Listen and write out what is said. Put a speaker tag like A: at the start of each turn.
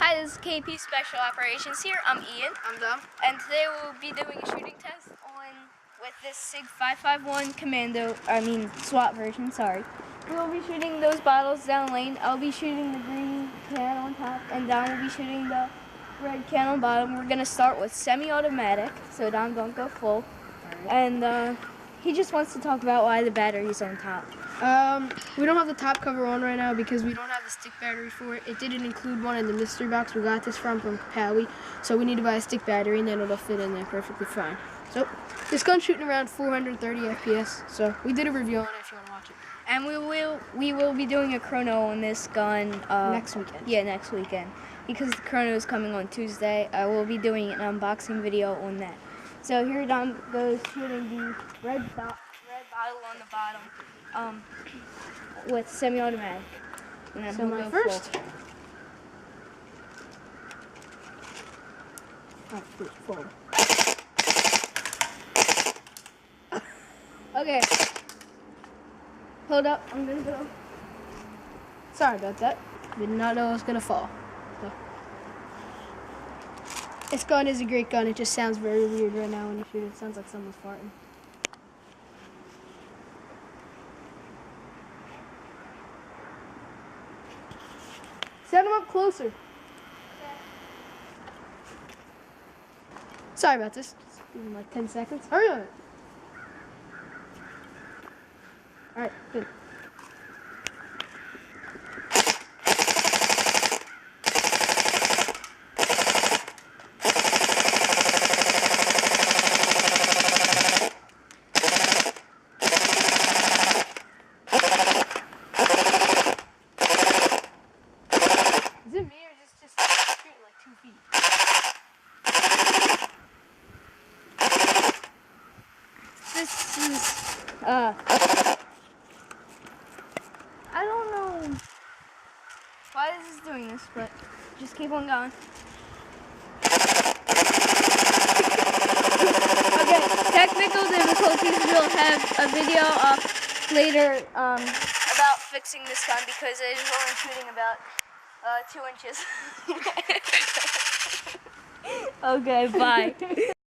A: Hi, this is KP Special Operations here. I'm Ian.
B: I'm Dom.
A: And today we'll be doing a shooting test with this SIG 551 SWAT version, sorry. We'll be shooting those bottles down lane. I'll be shooting the green can on top, and Dom will be shooting the red can on bottom. We're going to start with semi-automatic, so Dom don't go full.
B: Right.
A: And he just wants to talk about why the battery's on top.
B: We don't have the top cover on right now because we don't have the stick battery for it. It didn't include one in the mystery box we got this from Pally, so we need to buy a stick battery and then it'll fit in there perfectly fine. So this gun's shooting around 430 FPS, so we did a review on it if you want to watch it.
A: And we will be doing a chrono on this gun
B: next weekend.
A: Yeah, next weekend, because the chrono is coming on Tuesday. I will be doing an unboxing video on that. So here Dom goes shooting the red bottle on the bottom with semi-automatic. And then
B: So my first. Forward.
A: Okay. Hold up, I'm gonna go.
B: Sorry about that. Did not know it was gonna fall. So. This gun is a great gun. It just sounds very weird right now when you shoot it. It sounds like someone's farting. Set them up closer. Okay. Sorry about this. Just give them like 10 seconds. Hurry up. Alright, good. Is it me or just shooting like 2 feet?
A: This is I don't know why this is doing this, but just keep on going. Okay, technical difficulties. We'll have a video later about fixing this gun because it is only shooting about 2 inches. Okay, bye.